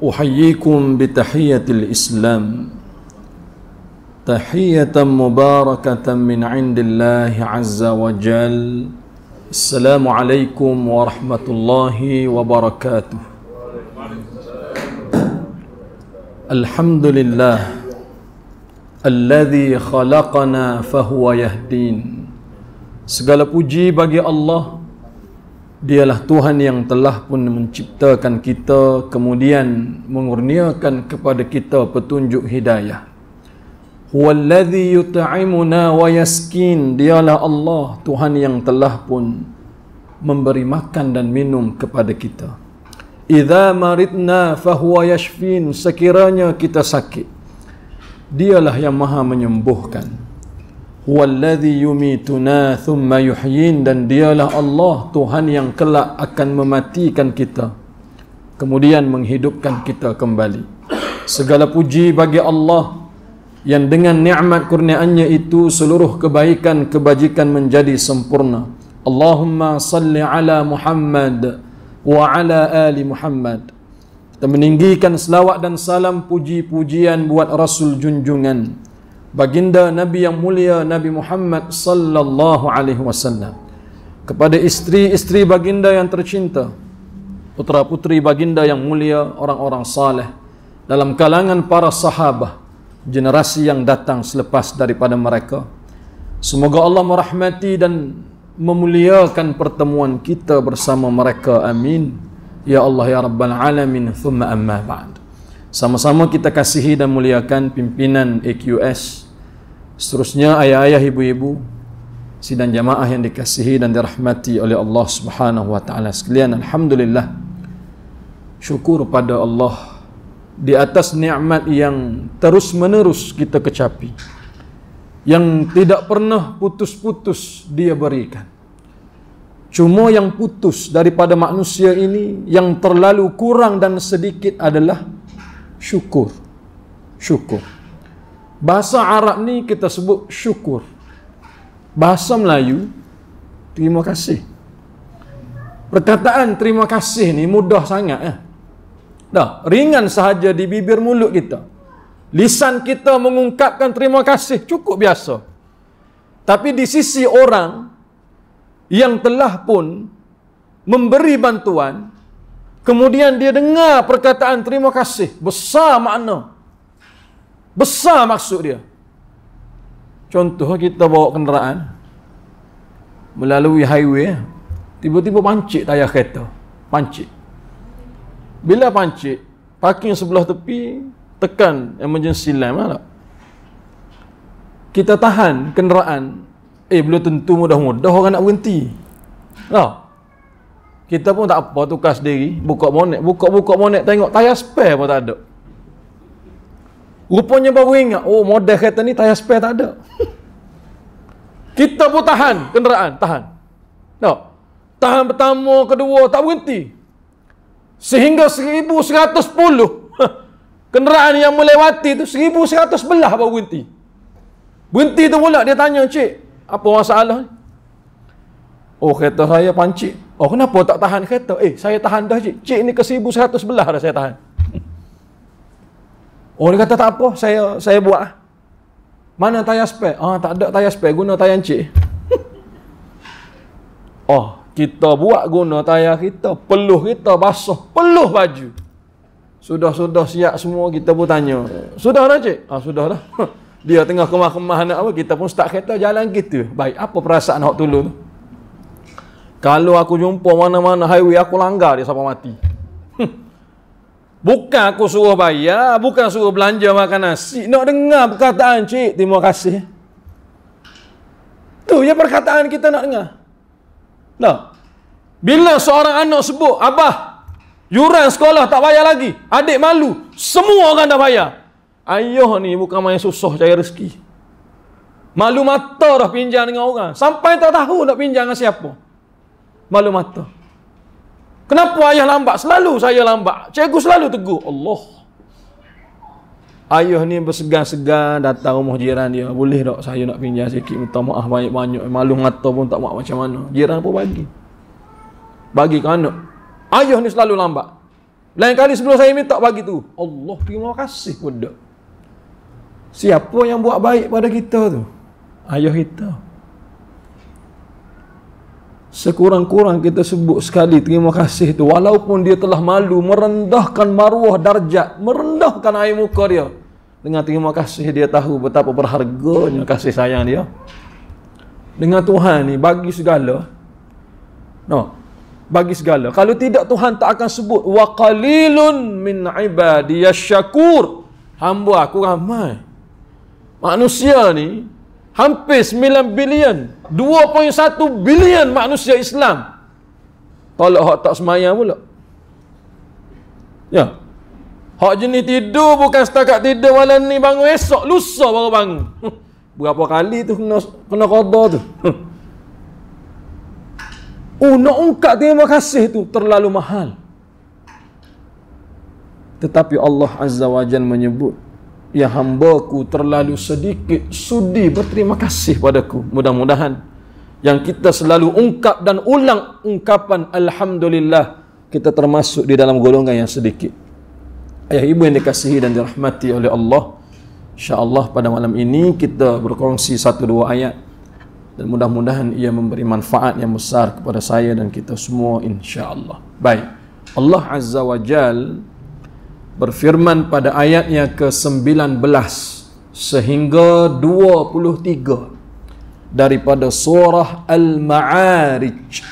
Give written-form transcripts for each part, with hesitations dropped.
أحييكم بتحية الإسلام تحية مباركة من عند الله عز وجل السلام عليكم ورحمة الله وبركاته الحمد لله الذي خلقنا فهو يهدين. Segala puji bagi Allah, Dialah Tuhan yang telah pun menciptakan kita, kemudian mengurniakan kepada kita petunjuk hidayah. Huwallazi yut'imuna wa yaskin. Dialah Allah, Tuhan yang telah pun memberi makan dan minum kepada kita. Idza maridna fahuwa yashfin. Sekiranya kita sakit, Dialah yang maha menyembuhkan. Huwallazi yumituna thumma yuhyin. Dan Dialah Allah, Tuhan yang kelak akan mematikan kita, kemudian menghidupkan kita kembali. Segala puji bagi Allah yang dengan nikmat kurniaannya itu seluruh kebaikan kebajikan menjadi sempurna. Allahumma salli ala Muhammad wa ala ali Muhammad. Kita meninggikan selawat dan salam puji-pujian buat Rasul junjungan, baginda Nabi yang mulia Nabi Muhammad sallallahu alaihi wasallam, kepada isteri-isteri baginda yang tercinta, putra-putri baginda yang mulia, orang-orang saleh dalam kalangan para sahabat, generasi yang datang selepas daripada mereka. Semoga Allah merahmati dan memuliakan pertemuan kita bersama mereka. Amin ya Allah ya Rabbal Alamin. Thumma amma ba'd. Sama-sama kita kasihi dan muliakan pimpinan AQS, seterusnya ayah-ayah, ibu-ibu, sidang jamaah yang dikasihi dan dirahmati oleh Allah Subhanahu wa taala sekalian. Alhamdulillah, syukur pada Allah di atas nikmat yang terus-menerus kita kecapi, yang tidak pernah putus-putus Dia berikan. Cuma yang putus daripada manusia ini, yang terlalu kurang dan sedikit adalah syukur. Syukur. Bahasa Arab ni kita sebut syukur. Bahasa Melayu, terima kasih. Perkataan terima kasih ni mudah sangat. Dah, ringan sahaja di bibir mulut kita. Lisan kita mengungkapkan terima kasih, cukup biasa. Tapi di sisi orang yang telah pun memberi bantuan, kemudian dia dengar perkataan terima kasih, besar makna, besar maksud dia. Contoh, kita bawa kenderaan melalui highway, tiba-tiba pancit tayar kereta, pancit. Bila pancit, parking sebelah tepi, tekan emergency lamp lah. Kita tahan kenderaan, belum tentu mudah-mudah orang nak berhenti. Nah, kita pun tak apa, tukar sendiri, buka bonet, tengok tayar spare pun tak ada. Rupanya baru ingat, oh model kereta ni tayar spare tak ada. Kita pun tahan kenderaan, tahan. No. Tahan pertama, kedua, tak berhenti. Sehingga 1110 kenderaan yang melewati tu 1111 baru berhenti. Berhenti tu pula dia tanya, "Cik, apa masalah ni?" "Oh, kereta saya pancit." "Oh, kenapa tak tahan kereta?" Saya tahan dah, cik. Cik ni ke 1111 dah saya tahan." Oh, dia kata, "Tak apa, saya buat lah." "Mana tayar spare?" "Tak ada tayar spare, guna tayar cik." Oh, kita buat guna tayar kita, peluh kita basah, peluh baju. Sudah siap semua, kita pun tanya, "Sudah dah cik?" "Sudah dah." Dia tengah kemah-kemah nak apa, kita pun start kereta jalan gitu. Baik, apa perasaan awak dulu tu? Kalau aku jumpa mana-mana highway, aku langgar dia sampai mati. Bukan aku suruh bayar, bukan suruh belanja makan nasi, nak dengar perkataan, "Cik, terima kasih." Tu je perkataan kita nak dengar. Nah, bila seorang anak sebut, "Abah, yuran sekolah tak bayar lagi, adik malu," semua orang dah bayar. Ayah ni bukan main susah cari rezeki. Malu mata dah pinjam dengan orang, sampai tak tahu nak pinjam dengan siapa. Malu mata. Kenapa ayah lambat? Selalu saya lambat. Cikgu selalu tegur. Allah. Ayah ni bersegan-segan datang rumah jiran dia. "Boleh tak saya nak pinjam sikit? Minta maaf banyak-banyak." Malu mata pun tak maaf macam mana. Jiran pun bagi. Bagi ke anak. Ayah ni selalu lambat. Lain kali sebelum saya minta bagi tu, Allah terima kasih pun dak. Siapa yang buat baik pada kita tu? Ayah kita. Sekurang-kurang kita sebut sekali terima kasih tu, walaupun dia telah malu, merendahkan maruah darjat, merendahkan air muka dia. Dengan terima kasih dia tahu betapa berharganya kasih sayang dia. Dengan Tuhan ni bagi segala. No. Bagi segala. Kalau tidak, Tuhan tak akan sebut wa qalilun min ibadiyas syakur. Hamba aku ramai. Manusia ni hampir 9 bilion, 2.1 bilion manusia Islam. Tolak hak tak semayang pula. Ya. Hak jenis tidur bukan setakat tidur malam ni, bangun esok, lusa baru bangun. Berapa kali tu kena qada tu. Nak ungkap terima kasih tu terlalu mahal. Tetapi Allah Azza wa Jalla menyebut, ya hamba-Ku terlalu sedikit sudi berterima kasih padaku. Mudah-mudahan yang kita selalu ungkap dan ulang ungkapan Alhamdulillah, kita termasuk di dalam golongan yang sedikit. Ayah ibu yang dikasihi dan dirahmati oleh Allah, insya-Allah pada malam ini kita berkongsi 1-2 ayat, dan mudah-mudahan ia memberi manfaat yang besar kepada saya dan kita semua, insya-Allah. Baik. Allah Azza wa Jal berfirman pada ayat yang ke-19 sehingga 23 daripada surah Al-Ma'arij.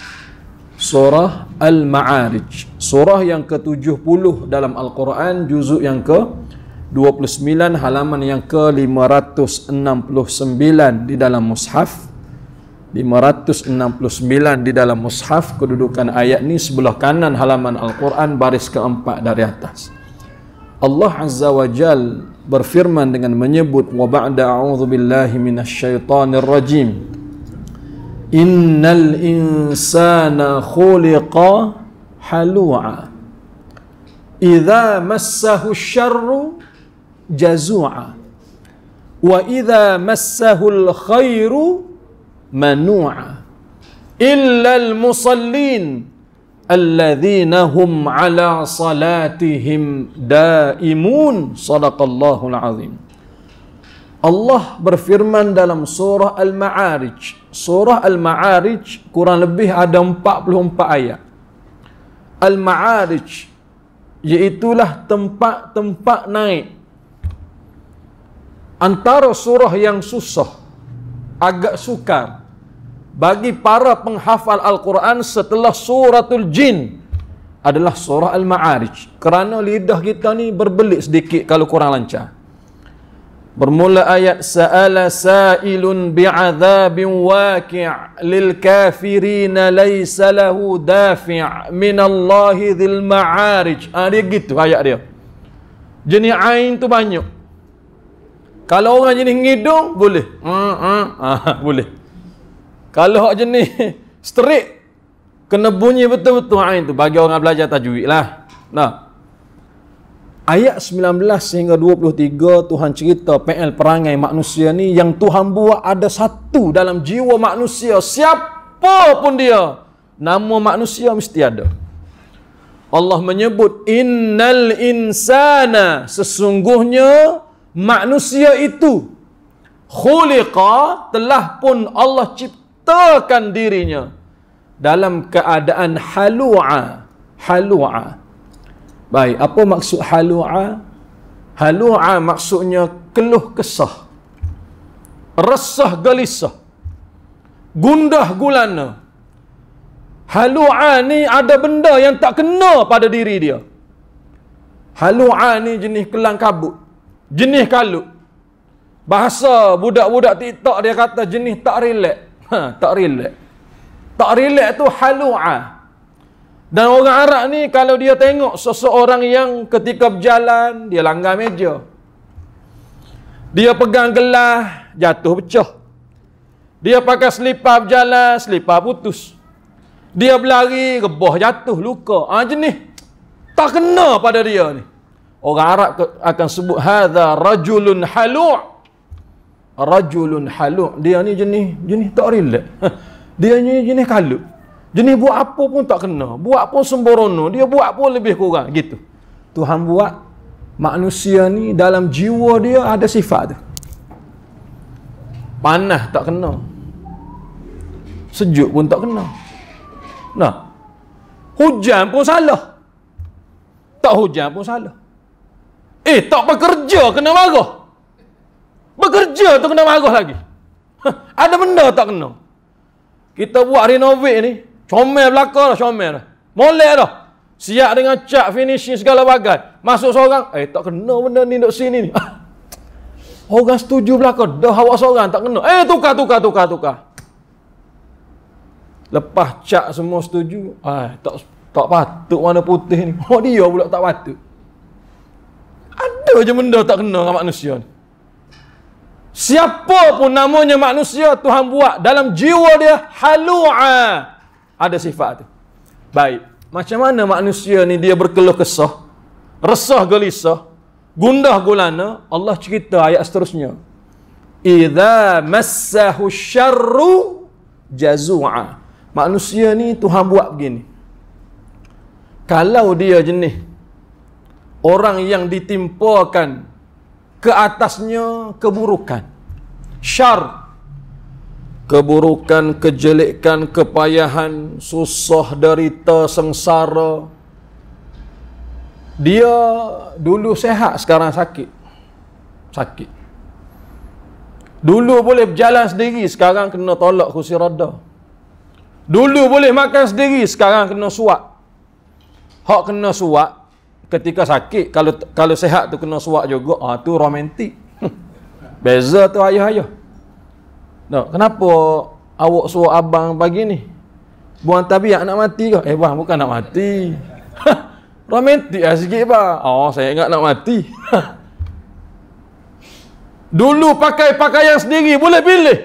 Surah Al-Ma'arij, surah yang ke-70 dalam Al-Quran, juzuk yang ke-29, halaman yang ke-569 di dalam mushaf. 569 di dalam mushaf. Kedudukan ayat ni sebelah kanan halaman Al-Quran, baris keempat dari atas. Allah Azza wa Jal berfirman dengan menyebut, wa ba'da a'udzu billahi minasyaitonir rajim, innal insana khuliqa halu'a idza massahu syarru jazu'a wa idza massahu khairu manu'a illal musallin alladzina hum ala salatihim daimun. Sadaqallahul azim. Allah berfirman dalam surah Al-Ma'arij. Surah Al-Ma'arij kurang lebih ada 44 ayat. Al-Ma'arij iaitulah tempat-tempat naik. Antara surah yang susah, agak sukar bagi para penghafal Al-Quran setelah suratul Jin adalah surah Al-Ma'arij. Kerana lidah kita ni berbelit sedikit kalau kurang lancar. Bermula ayat sa'ala sa'ilun bi'adzabin waqi' lil kafirina laysa lahu dafi' minallahi dzil ma'arij. Dia gitu ayat dia. Jenis ain tu banyak. Kalau orang jenis ngidung boleh. Boleh. Kalau hak jenis straight, kena bunyi betul-betul ain tu, bagi orang belajar tajwid lah. Nah, ayat 19 hingga 23 Tuhan cerita PL perangai manusia ni yang Tuhan buat ada satu dalam jiwa manusia, siapa pun dia, nama manusia mesti ada. Allah menyebut innal insana, sesungguhnya manusia itu, khuliqa, telah pun Allah ciptakan dirinya dalam keadaan halu'a. Halu'a. Baik, apa maksud halu'a? Halu'a maksudnya keluh kesah, resah gelisah, gundah gulana. Halu'a ni ada benda yang tak kena pada diri dia. Halu'a ni jenis kelang kabut, jenis kalut. Bahasa budak-budak TikTok dia kata jenis tak relax. Tak relax. Tak relax tu halu'a. Dan orang Arab ni kalau dia tengok seseorang yang ketika berjalan dia langgar meja, dia pegang gelas jatuh pecah, dia pakai selipar berjalan selipar putus, dia berlari rebah jatuh luka, jenis tak kena pada dia ni. Orang Arab akan sebut hadza rajulun halu'. Rajulun halu', dia ni jenis tak relax. Dia ni jenis kalut. Jenis buat apa pun tak kena, buat pun sembrono, dia buat pun lebih kurang gitu. Tuhan buat manusia ni dalam jiwa dia ada sifat tu. Panas tak kena, sejuk pun tak kena. Nah, hujan pun salah, tak hujan pun salah. Tak bekerja kena marah, bekerja tu kena marah lagi. Ada benda tak kena. Kita buat renovate ni, comel belakang dah, comel dah, molek dah, siap dengan cat, finishing segala bagai. Masuk seorang, tak kena benda ni duk sini ni. Orang setuju belakang, dah awak seorang tak kena. Tukar. Lepas cat semua setuju, tak patut warna putih ni. Dia pula tak patut. Ada je benda tak kena dengan manusia ni. Siapa pun namanya manusia, Tuhan buat dalam jiwa dia halu'a, ada sifat tu. Baik, macam mana manusia ni dia berkeluh kesah, resah gelisah, gundah gulana? Allah cerita ayat seterusnya. Idza massahu syarru jazu'a. Manusia ni Tuhan buat begini. Kalau dia jenis orang yang ditimpakan ke atasnya keburukan, syar, keburukan, kejelekan, kepayahan, susah, derita, sengsara. Dia dulu sehat, sekarang sakit. Dulu boleh berjalan sendiri, sekarang kena tolak kursi roda. Dulu boleh makan sendiri, sekarang kena suap. Hak kena suap ketika sakit, kalau sehat tu kena suap juga. Tu romantik. Beza tu ayah-ayah. No, kenapa awak suruh abang pagi ni? Buang tabiat nak mati ke? Bang, bukan nak mati. Romantik lah sikit bang. Saya ingat nak mati. Dulu pakai pakaian sendiri, boleh pilih.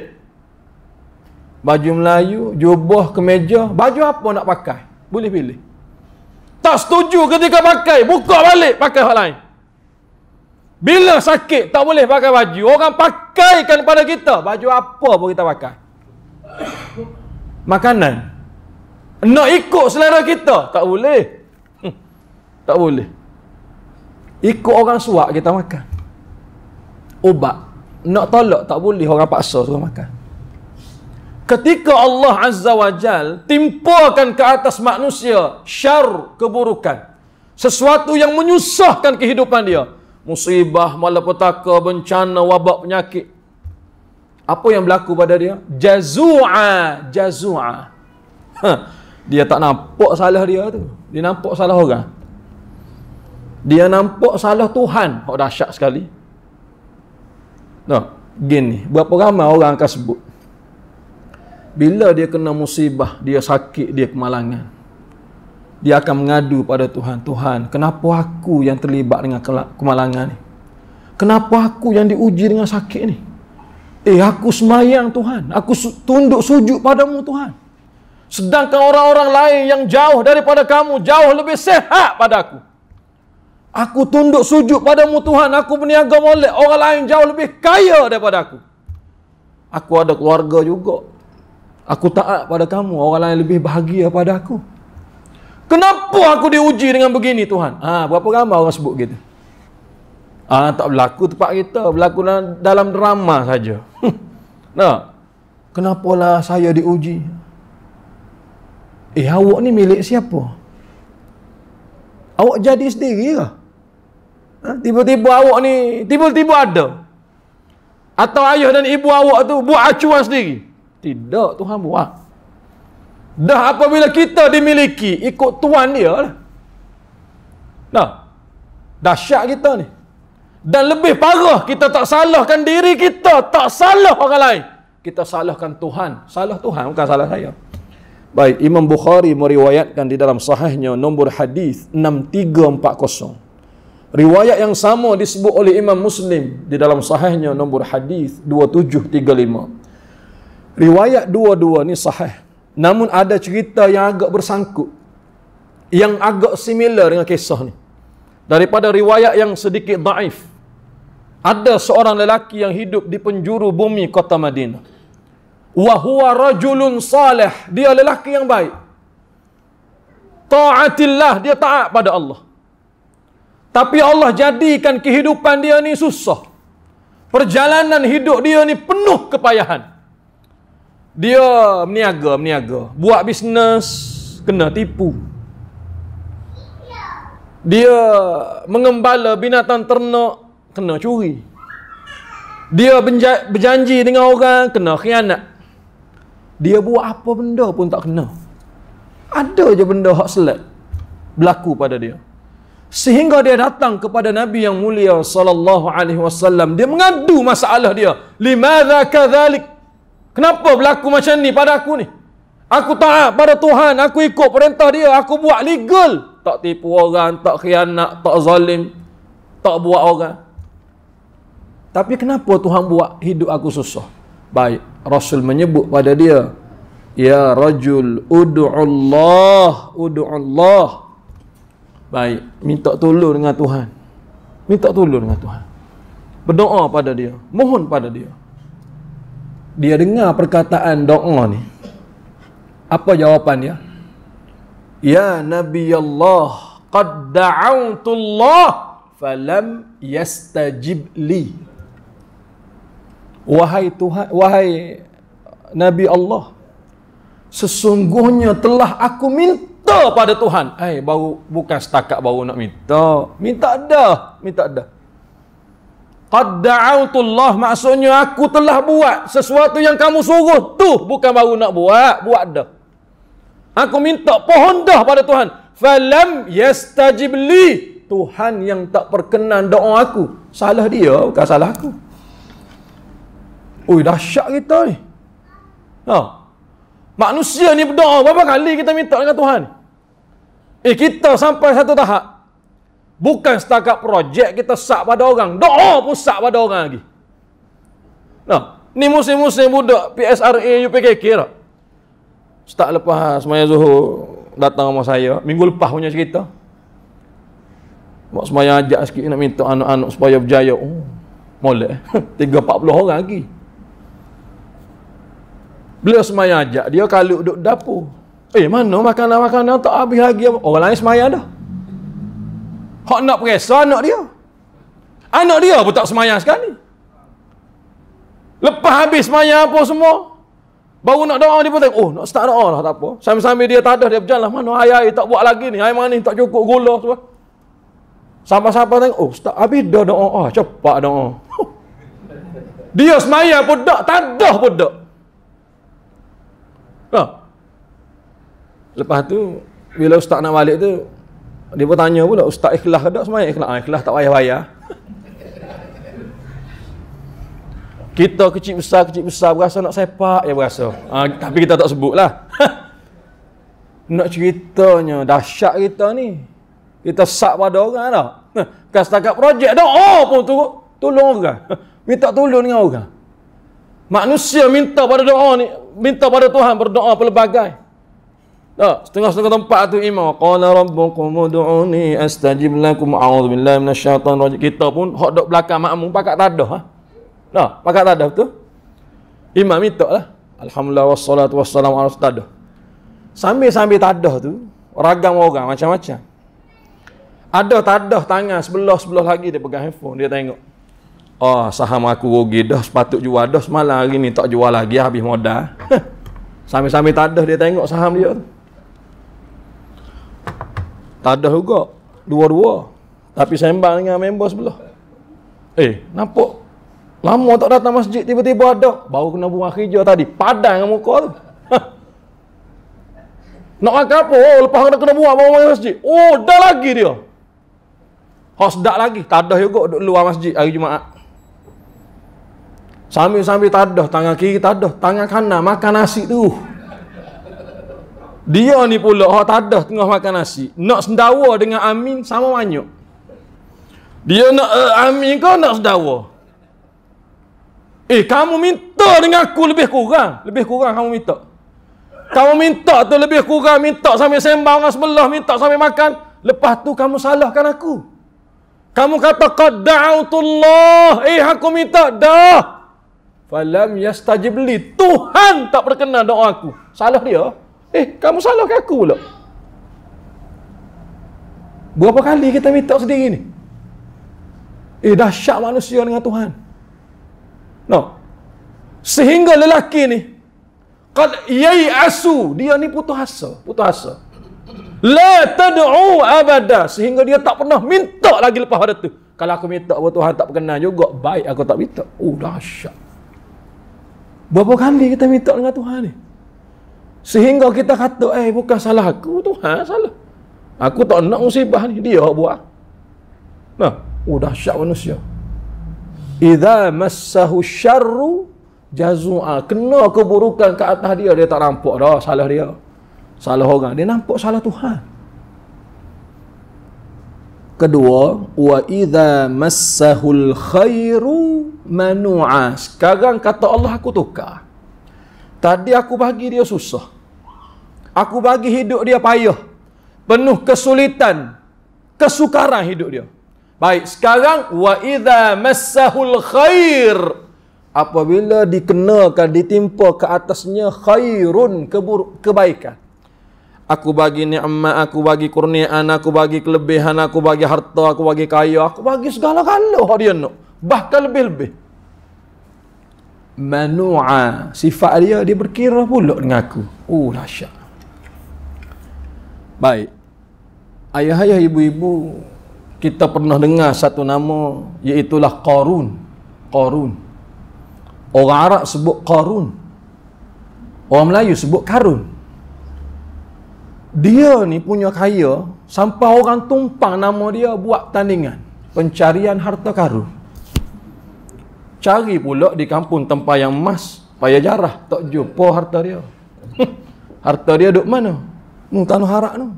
Baju Melayu, jubah, kemeja, baju apa nak pakai, boleh pilih. Tak setuju ketika pakai, buka balik, pakai hal lain. Bila sakit, tak boleh pakai baju. Orang pakaikan pada kita, baju apa pun kita pakai. Makanan, nak ikut selera kita, tak boleh. Tak boleh. Ikut orang suap kita makan. Ubat, nak tolak tak boleh, orang paksa suruh makan. Ketika Allah Azza wa Jal timpakan ke atas manusia syar, keburukan, sesuatu yang menyusahkan kehidupan dia, musibah, malapetaka, bencana, wabak, penyakit, apa yang berlaku pada dia? Jazu'a. Dia tak nampak salah dia tu, dia nampak salah orang. Dia nampak salah Tuhan. Dahsyat sekali. Gini, berapa ramai orang akan sebut, bila dia kena musibah, dia sakit, dia kemalangan, dia akan mengadu pada Tuhan. Tuhan, kenapa aku yang terlibat dengan kemalangan ni? Kenapa aku yang diuji dengan sakit ni? Aku semayang Tuhan, aku tunduk sujud padamu Tuhan, sedangkan orang-orang lain yang jauh daripada kamu jauh lebih sehat pada aku. Aku tunduk sujud padamu Tuhan, aku berniaga molek, orang lain jauh lebih kaya daripada aku. Aku ada keluarga juga, aku taat pada kamu, orang lain lebih bahagia pada aku. Kenapa aku diuji dengan begini Tuhan? Berapa ramai orang sebut gitu? Tak berlaku tempat kita, berlaku dalam drama saja. Kenapalah saya diuji? Awak ni milik siapa? Awak jadi sendiri ke? Tiba-tiba awak ni tiba-tiba ada, atau ayah dan ibu awak tu buat acuan sendiri? Tidak, Tuhan buat. Dah apabila kita dimiliki, ikut tuan dia lah. Dahsyat kita ni. Dan lebih parah, kita tak salahkan diri kita, tak salah orang lain, kita salahkan Tuhan. Salah Tuhan, bukan salah saya. Baik, Imam Bukhari meriwayatkan di dalam sahihnya nombor hadis 6340. Riwayat yang sama disebut oleh Imam Muslim di dalam sahihnya nombor hadis 2735. Riwayat dua-dua ni sahih, namun ada cerita yang agak bersangkut, yang agak similar dengan kisah ni, daripada riwayat yang sedikit daif. Ada seorang lelaki yang hidup di penjuru bumi kota Madinah. Wa huwa rajulun salih, dia lelaki yang baik. Ta'atillah, dia taat pada Allah. Tapi Allah jadikan kehidupan dia ni susah. Perjalanan hidup dia ni penuh kepayahan. Dia meniaga. Buat bisnes, kena tipu. Dia mengembala binatang ternak, kena curi. Dia berjanji dengan orang, kena khianat. Dia buat apa benda pun tak kena. Ada je benda hak selek berlaku pada dia. Sehingga dia datang kepada Nabi yang mulia sallallahu alaihi wasallam. Dia mengadu masalah dia. Limadza kadzalik? Kenapa berlaku macam ni pada aku ni? Aku taat pada Tuhan, aku ikut perintah dia, aku buat legal. Tak tipu orang, tak khianat, tak zalim, tak buat orang. Tapi kenapa Tuhan buat hidup aku susah? Baik, Rasul menyebut pada dia, ya rajul, ud'ullah. Baik, minta tolong dengan Tuhan. Minta tolong dengan Tuhan. Berdoa pada dia, mohon pada dia. Dia dengar perkataan doa ni. Apa jawapan dia? Ya Nabi Allah, qad da'autullah falam yastajib li. Wahai Tuhan, wahai Nabi Allah, sesungguhnya telah aku minta pada Tuhan. Baru bukan setakat baru nak minta. Minta dah. Qad da'autullah, maksudnya aku telah buat sesuatu yang kamu suruh tu, bukan baru nak buat dah. Aku minta pohon dah pada Tuhan. Falam yastajib li. Tuhan yang tak perkenan doa aku. Salah dia, bukan salah aku. Oi, dahsyat kita ni. Manusia ni berdoa berapa kali kita minta dengan Tuhan? Kita sampai satu tahap. Bukan setakat projek kita sak pada orang. Doa pun sak pada orang lagi. Ni musim-musim budak PSRA, UPKK tak? Ustaz lepas semaya Zuhur datang rumah saya. Minggu lepas punya cerita. Buat semaya ajak sikit nak minta anak-anak supaya berjaya. Molek. 30-40 orang lagi. Beliau semaya ajak, dia kalau duduk dapur. Mana makanan-makanan tak habis lagi. Orang lain semaya dah. Hak nak periksa anak dia. Anak dia pun tak semaya sekali. Lepas habis semaya apa semua, baru nak doa dia pun tengok, nak start doa lah, tak apa. Sambil-sambil dia tadah, dia berjalan, mana air tak buat lagi ni, air mana ni tak cukup gula semua. Sampai-sampai tengok, start habis dah doa, cepat doa. Dia semaya pun tak, tadah pun tak. Lepas tu, bila ustaz nak balik tu, dia pun tanya pula, ustaz ikhlas ke tak semaya? Ikhlas tak payah-payah. Kita kecil besar berasa nak sepak, ya berasa. Tapi kita tak sebut lah. Nak ceritanya, dahsyat kita ni. Kita sak pada orang tak? Kan setakat projek doa pun tolong orang. Minta tolong dengan orang. Manusia minta pada doa ni, minta pada Tuhan berdoa pelbagai. Setengah-setengah tempat tu imam qala rabbukum ud'uni astajib lakum a'udzubillahi minasyaitanir rajim. Kita pun hok dok belakang makmum pakat tadah. Pakat tadah betul. Imam minta lah. Alhamdulillah wassalatu wassalamu ala rasulillah. Sambil tadah tu ragam orang macam-macam. Ada tadah tangan sebelah lagi dia pegang handphone, dia tengok. Saham aku rugi dah, sepatut jual dah, semalam hari ni tak jual lagi, habis modal. Sambil tadah dia tengok saham dia tu. Tadah juga dua-dua. Tapi sembang dengan member sebelah. Nampak lama tak datang masjid, tiba-tiba ada. Baru kena buang kerja tadi. Padang dengan muka tu. Nak makan apa? Lepas kena buang baru masjid. Dah lagi dia. Sedap lagi. Tadah juga duduk luar masjid hari Jumaat. Sambil tadah. Tangan kiri tadah. Tangan kanan makan nasi tu. Dia ni pula tadah tengah makan nasi. Nak sendawa dengan Amin sama manyuk. Dia nak Amin kau nak sendawa. Kamu minta dengan aku lebih kurang. Lebih kurang kamu minta. Kamu minta tu lebih kurang. Minta sambil sembang dengan sebelah. Minta sambil makan. Lepas tu kamu salahkan aku. Kamu kata qad da'autullah. Aku minta dah. Falam yastajib li. Tuhan tak berkenan doa aku. Salah dia. Kamu salahkan aku pula. Berapa kali kita minta sendiri ni? Dahsyat manusia dengan Tuhan. No. Sehingga lelaki ni qad yai'asu, dia ni putus asa. La tad'u abada, sehingga dia tak pernah minta lagi lepas pada tu. Kalau aku minta buat Tuhan tak berkenan juga, baik aku tak minta. Dahsyat. Berapa kali kita minta dengan Tuhan ni? Sehingga kita kata, bukan salah aku, Tuhan salah. Aku tak nak musibah ni, dia buat. Nah, dahsyat manusia. Idza massahu syarru jazua, kena keburukan ke atas dia, dia tak nampak dah salah dia. Salah orang, dia nampak salah Tuhan. Kedua, wa idza massahul khairu manu'a. Sekarang kata Allah, aku tukar. Tadi aku bagi dia susah. Aku bagi hidup dia payah. Penuh kesulitan, kesukaran hidup dia. Baik, sekarang wa idza massahul khair, apabila dikenakan, ditimpa ke atasnya khairun, kebaikan. Aku bagi nikmat, aku bagi kurniaan, aku bagi kelebihan, aku bagi harta, aku bagi kaya, aku bagi segala-gala dia nak. Bahkan lebih-lebih. Manu'a, sifat dia berkira pula dengan aku. Dahsyat. Baik. Ayah-ayah, ibu-ibu, kita pernah dengar satu nama, iaitulah Qarun. Orang Arab sebut Qarun. Orang Melayu sebut Karun. Dia ni punya kaya sampai orang tumpang nama dia buat tandingan pencarian harta karun. Cari pula di kampung tempat yang emas, payah jarah tak jumpa harta dia. Harta dia duduk mana? Tanah harak tu.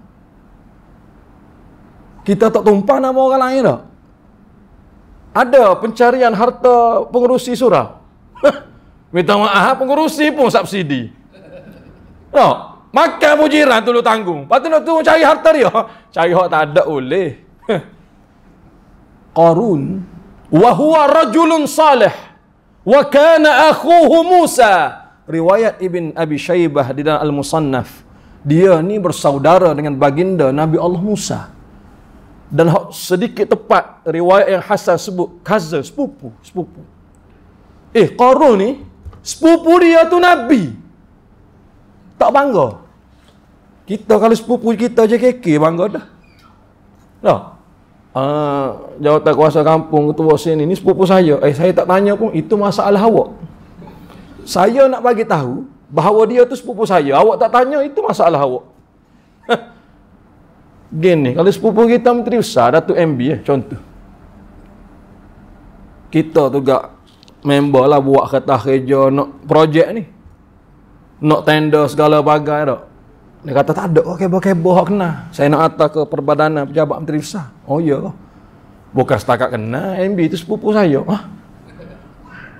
Kita tak tumpang nama orang lain tak? Ada pencarian harta pengurusi surau. Minta maaf, pengurusi pun subsidi. Tak? Makan bujiran tu lu tanggung. Lepas tu nak tu cari harta dia. Cari hak tak ada boleh. Qarun wa huwa rajulun salih wa kana akhuhu Musa. Riwayat Ibn Abi Shaybah di dalam Al-Musannaf. Dia ni bersaudara dengan baginda Nabi Allah Musa. Dan sedikit tepat riwayat yang Hasan sebut cousin, sepupu. Qarun ni sepupu dia tu Nabi. Tak bangga. Kita kalau sepupu kita JKK bangga dah. Tak? Jawatan kuasa kampung, ketua sini ni sepupu saya. Saya tak tanya pun, itu masalah awak. Saya nak bagi tahu bahawa dia tu sepupu saya. Awak tak tanya, itu masalah awak. Gini, kalau sepupu kita Menteri Besar, Datuk MB contoh. Kita tu gak member lah buat kertas kerja nak projek ni. Nak tender segala bagai tak. Dia kata tak ada kebo-kebo hak kena. Saya nak hantar ke Perbadanan Pejabat Menteri Besar. Oh ya. Bukan setakat kena, MB tu sepupu saya.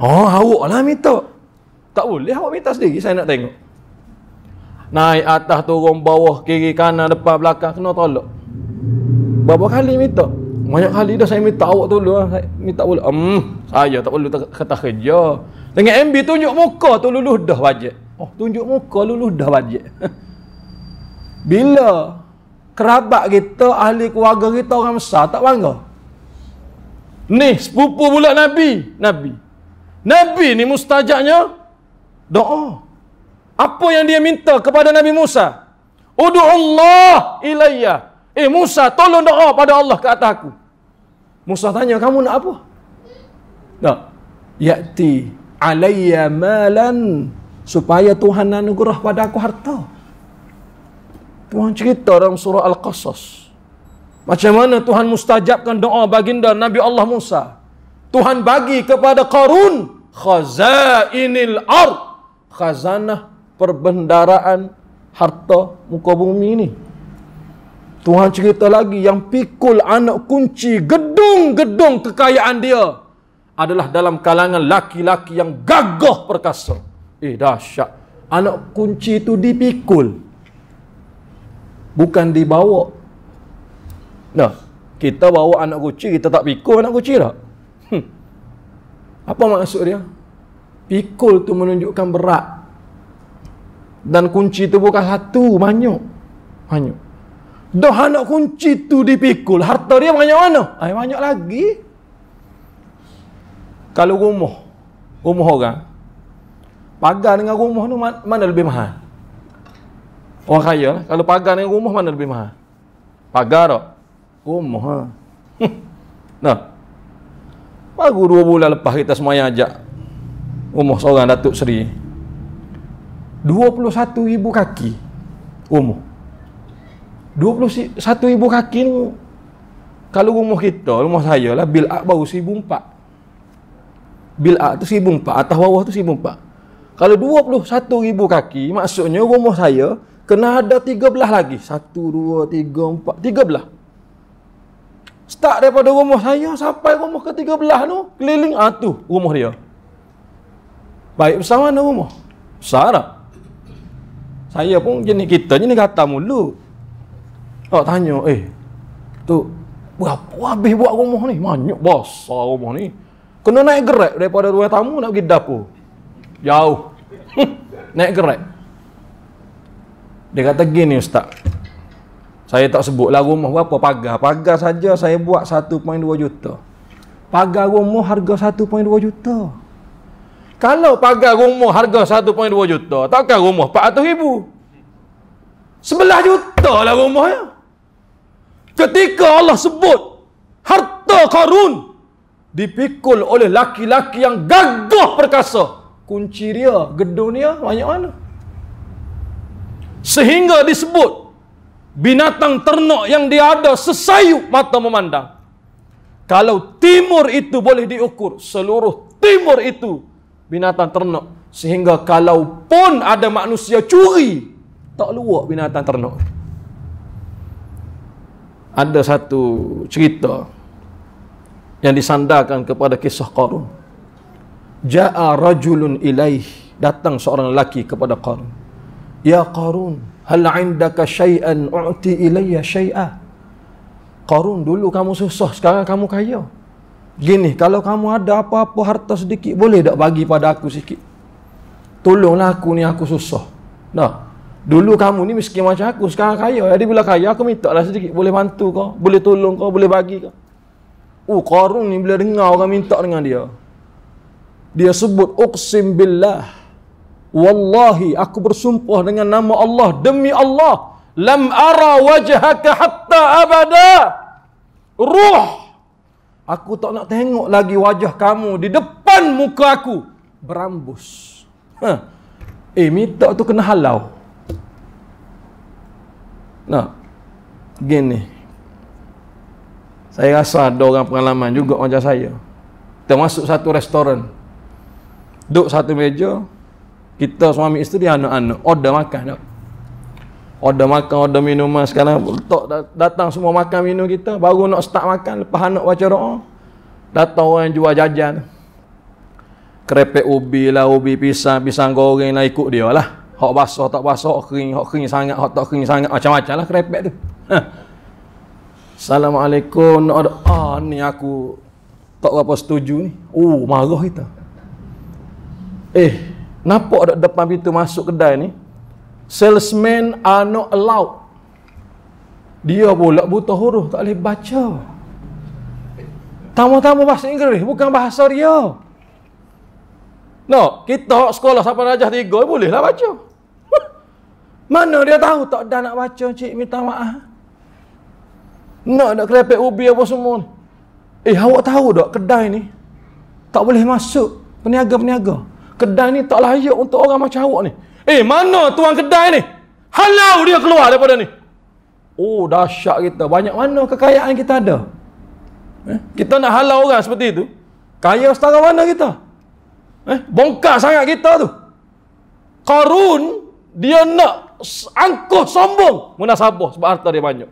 Awak lah minta. Tak boleh awak minta sendiri, saya nak tengok. Naik atas, turun bawah, kiri kanan, depan belakang, kena tolak. Berapa kali minta? Banyak kali dah saya minta awak tolong. Saya minta boleh. Saya tak perlu kata kerja. Dengan MB tunjuk muka tu lulus dah bajet. Tunjuk muka lulus dah bajet. Bila kerabat kita, ahli keluarga kita orang besar, tak bangga. Ni sepupu pula Nabi ni mustajabnya doa. Apa yang dia minta kepada Nabi Musa? Ud'ullah ilayya. Musa, tolong doa pada Allah ke atas aku. Musa tanya, kamu nak apa? Tak. Ya'ti alayya malan, supaya Tuhan anugerah pada aku harta. Tuhan cerita dalam surah Al-Qasas. Macam mana Tuhan mustajabkan doa baginda Nabi Allah Musa. Tuhan bagi kepada Qarun khazainil ard, khazanah perbendaraan harta muka bumi ni. Tuhan cerita lagi yang pikul anak kunci gedung-gedung kekayaan dia adalah dalam kalangan laki-laki yang gagah perkasa. Dahsyat. Anak kunci itu dipikul, bukan dibawa. Nah, kita bawa anak kunci, kita tak pikul anak kunci tak? Apa maksud dia? Pikul tu menunjukkan berat. Dan kunci tu bukan satu, banyak. Dah anak kunci tu dipikul, harta dia banyak mana? Banyak lagi. Kalau rumah orang, pagar dengan rumah tu mana lebih mahal? Orang kaya lah. Kalau pagar dengan rumah mana lebih mahal? Pagar tak? Rumah ha. Nah. Baru 2 bulan lepas kita semuanya ajak rumah seorang Datuk Seri. 21,000 kaki rumah. 21,000 kaki ni, kalau rumah kita, rumah saya lah, bil ak baru 1,400. Bil ak tu 1,400, atas bawah tu 1,400. Kalau 21,000 kaki, maksudnya rumah saya kena ada 13 lagi. 1, 2, 3, 4, 13. Start daripada rumah saya sampai rumah ke 13 tu, keliling tu rumah dia. Baik, besar mana rumah? Besar tak? Saya pun jenis kita jenis kata mulut. Tak tanya, tu berapa habis buat rumah ni? Banyak besar rumah ni. Kena naik gerak daripada ruang tamu nak pergi dapur. Jauh. Naik gerak. Dia kata gini, Ustaz. Saya tak sebutlah rumah berapa pagar. Pagar saja saya buat 1.2 juta. Pagar rumah harga 1.2 juta. Kalau pagar rumah harga 1.2 juta, takkan rumah 400,000? 11 juta lah rumahnya. Ketika Allah sebut harta Qarun dipikul oleh laki-laki yang gagah perkasa, kunci dia, gedung dia banyak mana? Sehingga disebut binatang ternak yang dia ada sesayup mata memandang. Kalau timur itu boleh diukur, seluruh timur itu binatang ternak. Sehingga kalau pun ada manusia curi, tak luak binatang ternak. Ada satu cerita yang disandarkan kepada kisah Qarun. Ja'a rajulun ilaih, datang seorang lelaki kepada Qarun. Ya Qarun, hal indaka syai'an u'ti ilayya syai'a. Qarun, dulu kamu susah, sekarang kamu kaya. Gini, kalau kamu ada apa-apa harta sedikit, boleh tak bagi pada aku sikit? Tolonglah aku ni, aku susah. Nah, dulu kamu ni miskin macam aku, sekarang kaya. Jadi bila kaya, aku minta lah sedikit. Boleh bantu kau, boleh tolong kau, boleh bagi kau. Qarun ni bila dengar orang minta dengan dia, dia sebut, uqsim billah, wallahi, aku bersumpah dengan nama Allah, demi Allah, lam ara wajhaka hatta abada. Aku tak nak tengok lagi wajah kamu di depan muka aku berambus. Minta tu kena halau. Nah, gini. Saya rasa ada orang pengalaman juga macam saya. Kita masuk satu restoran, duduk satu meja, kita suami isteri, anak-anak, order makan tak? Order makan, order minuman. Sekarang datang semua makan minum kita, baru nak start makan, lepas anak baca doa, datang orang yang jual jajan. Kerepek ubi lah, ubi pisang, pisang goreng lah, ikut dia lah. Hak basah, tak basah, hak kering sangat, hak tak kering sangat, macam-macam lah kerepek tu. Assalamualaikum, nak ada, ni aku tak berapa setuju ni. Marah kita. Nampak tak depan pintu masuk kedai ni, salesman are not allowed. Dia pula buta huruf, tak boleh baca. Tamu-tamu bahasa Inggeris, bukan bahasa dia. No, kita sekolah sampai darjah 3, bolehlah baca. Mana dia tahu tak ada nak baca, cik, minta maaf. Nak kerepek ubi apa semua ni. Awak tahu tak kedai ni tak boleh masuk peniaga-peniaga. Kedai ni tak layak untuk orang macam awak ni. Mana tuan kedai ni? Halau dia keluar daripada ni. Dahsyat kita. Banyak mana kekayaan kita ada. Kita nak halau orang seperti itu. Kaya setara mana kita? Bongkar sangat kita tu. Qarun, dia nak angkuh sombong munasabah sebab harta dia banyak.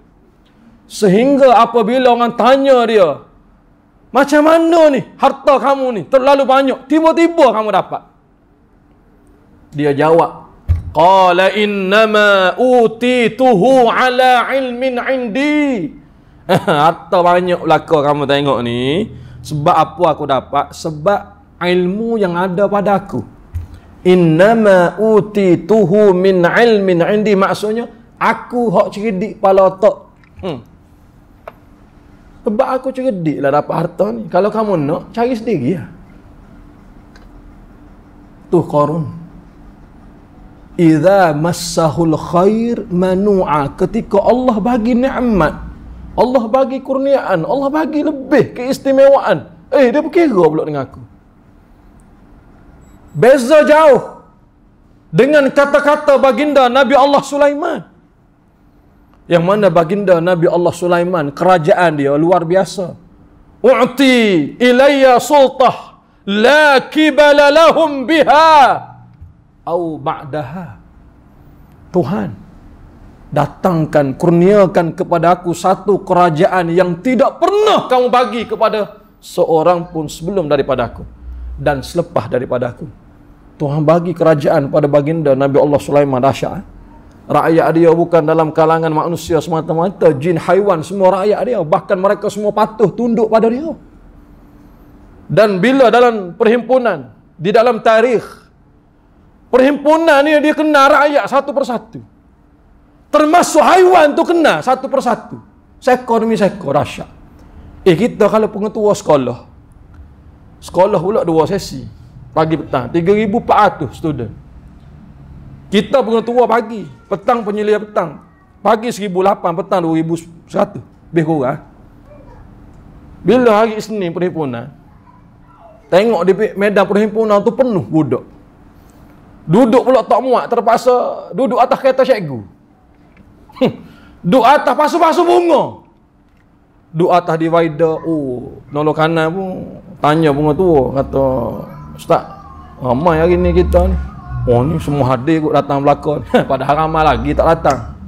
Sehingga apabila orang tanya dia, macam mana ni harta kamu ni terlalu banyak, tiba-tiba kamu dapat? Dia jawab, qala innama utituhu ala ilmin indi. Harta banyak belaka kamu tengok ni, sebab apa aku dapat? Sebab ilmu yang ada pada aku. Innama utituhu min ilmin indi, maksudnya aku hak cerdik kepala otak. Sebab aku cerdik lah dapat harta ni. Kalau kamu nak, cari sendiri lah. Tu Qarun. Idza massahul khair manu'a. Ketika Allah bagi nikmat, Allah bagi kurniaan, Allah bagi lebih keistimewaan, dia berkira pula dengan aku. Beza jauh dengan kata-kata baginda Nabi Allah Sulaiman. Yang mana baginda Nabi Allah Sulaiman, kerajaan dia luar biasa. U'ti ilayya sultah la kibala lahum biha au ba'daha. Tuhan datangkan, kurniakan kepada aku satu kerajaan yang tidak pernah kamu bagi kepada seorang pun sebelum daripada aku dan selepas daripada aku. Tuhan bagi kerajaan pada baginda Nabi Allah Sulaiman, dahsyat. Rakyat dia bukan dalam kalangan manusia semata-mata, jin, haiwan, semua rakyat dia, bahkan mereka semua patuh tunduk pada dia. Dan bila dalam perhimpunan, di dalam tarikh perhimpunan ni, dia kena rakyat satu persatu, termasuk haiwan tu kena satu persatu, sekor demi sekor, dahsyat. Kita kalau pengetua sekolah pula 2 sesi, pagi petang, 3,400 student. Kita pengetua pagi, petang penyelia petang. Pagi 1,800, petang 2,100. Lebih kurang. Bila hari Isnin perhimpunan, tengok di medan perhimpunan tu penuh budak. Duduk pula tak muat, terpaksa duduk atas kereta cikgu. Duduk atas pasu-pasu bunga. Duduk atas divider. Nolong kanan pun tanya pengetua, kata, Ustaz, ramai hari ni kita ni. Ni semua hadir kot datang belakang. Padahal ramai lagi tak datang.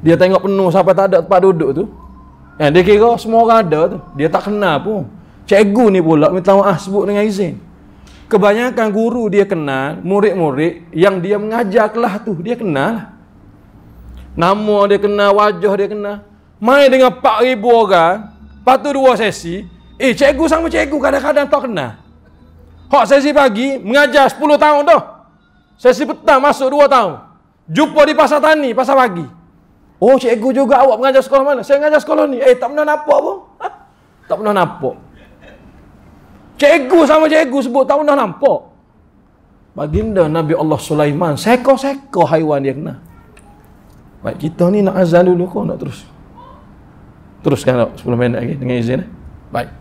Dia tengok penuh sampai tak ada tempat duduk tu. Dia kira semua orang ada tu. Dia tak kenal pun. Cikgu ni pula minta maaf sebut dengan izin. Kebanyakan guru dia kenal, murid-murid yang dia mengajar kelas tu, dia kenal. Nama dia kenal, wajah dia kenal. Main dengan 4,000 orang, lepas tu 2 sesi. Cikgu sama cikgu kadang-kadang tak kenal. Hak sesi pagi, mengajar 10 tahun dah. Sesi petang masuk 2 tahun. Jumpa di pasar tani, pasar pagi. Cikgu juga, awak mengajar sekolah mana? Saya mengajar sekolah ni. Tak pernah nampak pun. Tak pernah nampak. Cikgu sama cikgu sebut tak pernah nampak. Baginda Nabi Allah Sulaiman, sekor-sekor haiwan dia kena. Baik, kita ni nak azan dulu kau nak terus? Teruskan 10 minit lagi dengan izin. Baik.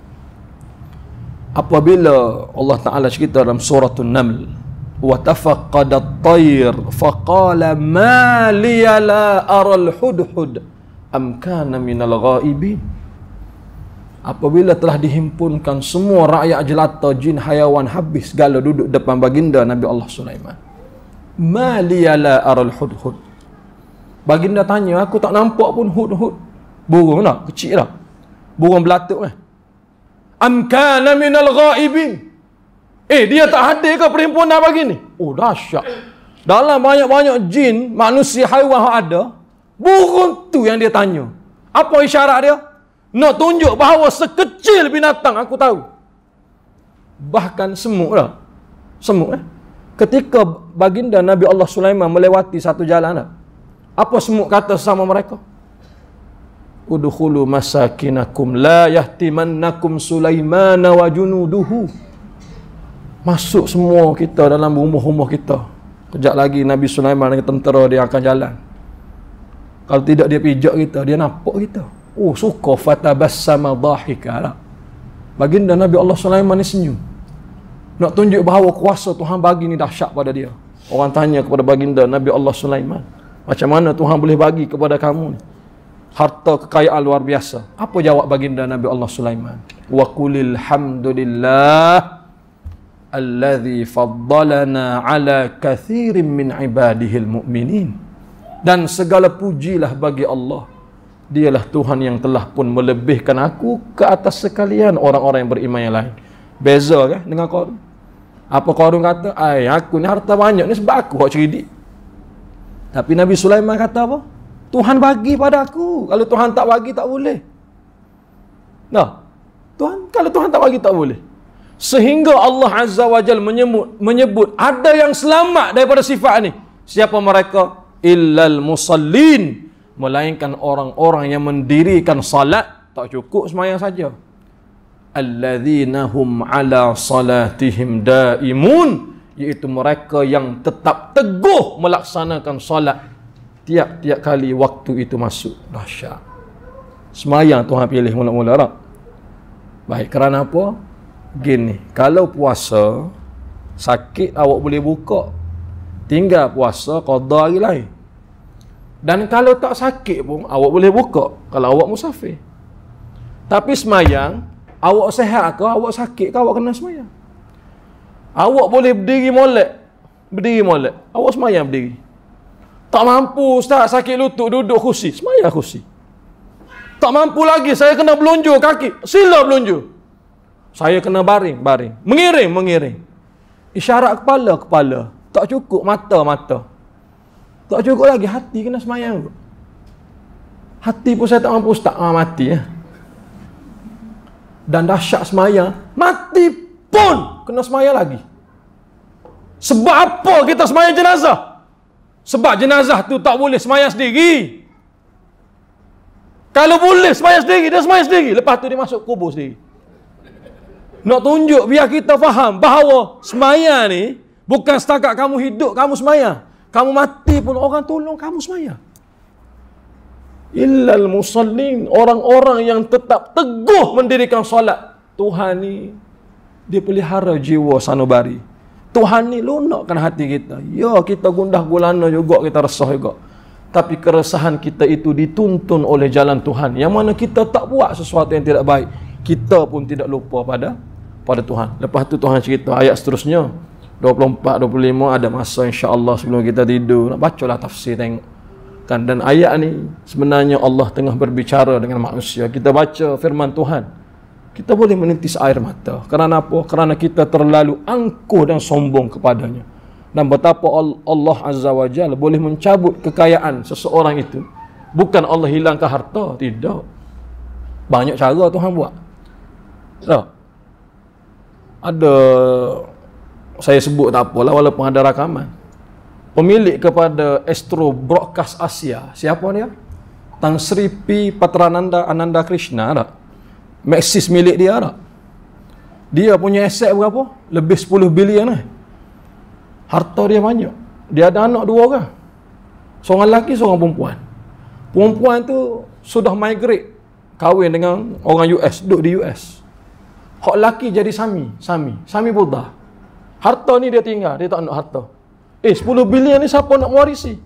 Apabila Allah Ta'ala cerita dalam suratul Naml, wa tafaqqadat tayr faqala ma liya la aral hudhud am kana minal ghaibin. Apabila telah dihimpunkan semua rakyat jelata, jin, hayawan, habis segala duduk depan baginda Nabi Allah Sulaiman. Ma liya la aral hudhud. Baginda tanya, aku tak nampak pun hudhud. Burung tak? Kecil tak? Burung belatuk kan? Am kana minal ghaibin. Dia tak hadir ke perhimpunan pagi ni? Dahsyat. Dalam banyak-banyak jin, manusia, haiwan yang ada, burung tu yang dia tanya. Apa isyarat dia? Nak tunjuk bahawa sekecil binatang aku tahu. Bahkan semut lah. Semut ketika baginda Nabi Allah Sulaiman melewati satu jalan, apa semut kata sama mereka? Udkhulu masakinakum la yahtimannakum Sulaimana wa junuduhu. Masuk semua kita dalam rumah-rumah kita. Kejap lagi Nabi Sulaiman dengan tentera dia akan jalan. Kalau tidak dia pijak kita, dia nampak kita. Suka fatabassama dhahika. Baginda Nabi Allah Sulaiman ni senyum. Nak tunjuk bahawa kuasa Tuhan bagi ni dahsyat pada dia. Orang tanya kepada baginda Nabi Allah Sulaiman, macam mana Tuhan boleh bagi kepada kamu ni harta kekayaan luar biasa? Apa jawab baginda Nabi Allah Sulaiman? Wa qulil hamdulillah alladhi faddalana ala kathirin min ibadihil mu'minin. Dan segala pujilah bagi Allah, dialah Tuhan yang telah pun melebihkan aku ke atas sekalian orang-orang yang beriman yang lain. Beza kan dengan Qarun? Apa Qarun kata? Aku ni harta banyak ni sebab aku hak cerdik. Tapi Nabi Sulaiman kata apa? Tuhan bagi pada aku. Kalau Tuhan tak bagi tak boleh. Kalau Tuhan tak bagi tak boleh. Sehingga Allah Azza wa Jal menyebut ada yang selamat daripada sifat ni. Siapa mereka? Illal musallin. Melainkan orang-orang yang mendirikan salat. Tak cukup sembahyang saja. Alladzina hum ala salatihim daimun. iaitu mereka yang tetap teguh melaksanakan solat tiap-tiap kali waktu itu masuk. Dahsyat. Semayang Tuhan pilih mula-mula tak? Baik, kerana apa? Gini, kalau puasa sakit awak boleh buka, tinggal puasa qada hari lain. Dan kalau tak sakit pun awak boleh buka kalau awak musafir. Tapi semayang, awak sihat ke, awak sakit ke, awak kena semayang. Awak boleh berdiri molek, awak semayang berdiri. Tak mampu ustaz, sakit lutut, duduk kursi, semayang kursi. Tak mampu lagi, saya kena belunjur kaki, sila belunjur. Saya kena baring, mengiring. Isyarat kepala, tak cukup mata. Tak cukup lagi, hati kena semayang. Hati pun saya tak mampu ustaz, mati ya. Dan dahsyat semayang, mati pun kena semayang lagi. Sebab apa kita semayang jenazah? Sebab jenazah tu tak boleh semayang sendiri. Kalau boleh semayang sendiri, dia semayang sendiri. Lepas tu dia masuk kubur sendiri. Nak tunjuk biar kita faham bahawa semayang ni bukan setakat kamu hidup, kamu semayang. Kamu mati pun orang tolong kamu semayang. Illal musallin, orang-orang yang tetap teguh mendirikan solat. Tuhan ni dia pelihara jiwa sanubari. Tuhan ni lunakkan hati kita. Ya, kita gundah gulana juga, kita resah juga. Tapi keresahan kita itu dituntun oleh jalan Tuhan. Yang mana kita tak buat sesuatu yang tidak baik, kita pun tidak lupa pada Tuhan. Lepas tu Tuhan cerita ayat seterusnya 24, 25, ada masa insya-Allah sebelum kita tidur nak bacalah tafsir tengok. Kan, dan ayat ni sebenarnya Allah tengah berbicara dengan manusia. Kita baca firman Tuhan, kita boleh menitis air mata. Kerana apa? Kerana kita terlalu angkuh dan sombong kepadanya. Dan betapa Allah Azza wa Jalla boleh mencabut kekayaan seseorang itu. Bukan Allah hilangkan harta, tidak. Banyak cara Tuhan buat. Tak? Ada, saya sebut tak apalah walaupun ada rakaman. Pemilik kepada Astro Broadcast Asia, siapa dia? Tan Sri P. Patrananda Ananda Krishna tak? Maxis milik dia tak? Dia punya aset berapa? Lebih 10 bilion lah. Harta dia banyak. Dia ada anak 2 orang. Seorang lelaki, seorang perempuan. Perempuan tu sudah migrate, kahwin dengan orang US, duduk di US. Hak lelaki jadi Sami Buddha. Harta ni dia tinggal, dia tak nak harta. 10 bilion ni siapa nak mewarisi?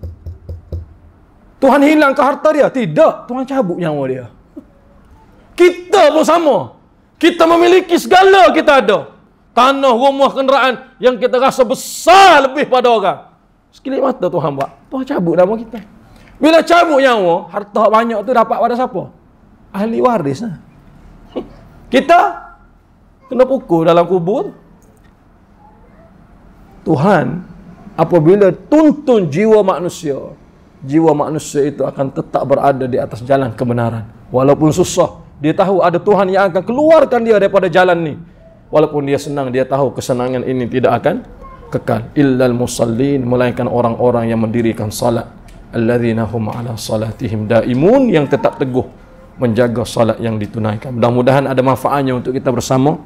Tuhan hilang ke harta dia? Tidak, Tuhan cabut nyawa dia. Kita pun sama. Kita memiliki segala kita ada. Tanah, rumah, kenderaan yang kita rasa besar lebih pada orang. Sekilip mata Tuhan buat, Tuhan cabut nama kita. Bila cabut nyawa, harta banyak tu dapat pada siapa? Ahli waris lah. Kita kena pukul dalam kubur. Tuhan apabila tuntun jiwa manusia itu akan tetap berada di atas jalan kebenaran. Walaupun susah, dia tahu ada Tuhan yang akan keluarkan dia daripada jalan ni. Walaupun dia senang, dia tahu kesenangan ini tidak akan kekal. Illal musallin, melainkan orang-orang yang mendirikan salat. Alladzina hum ala salatihim daimun, yang tetap teguh menjaga salat yang ditunaikan. Mudah-mudahan ada manfaatnya untuk kita bersama.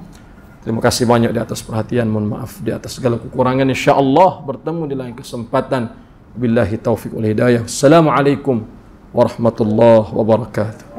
Terima kasih banyak di atas perhatian, mohon maaf di atas segala kekurangan. Insya-Allah bertemu di lain kesempatan. Billahi taufiq wal hidayah. Assalamualaikum warahmatullahi wabarakatuh.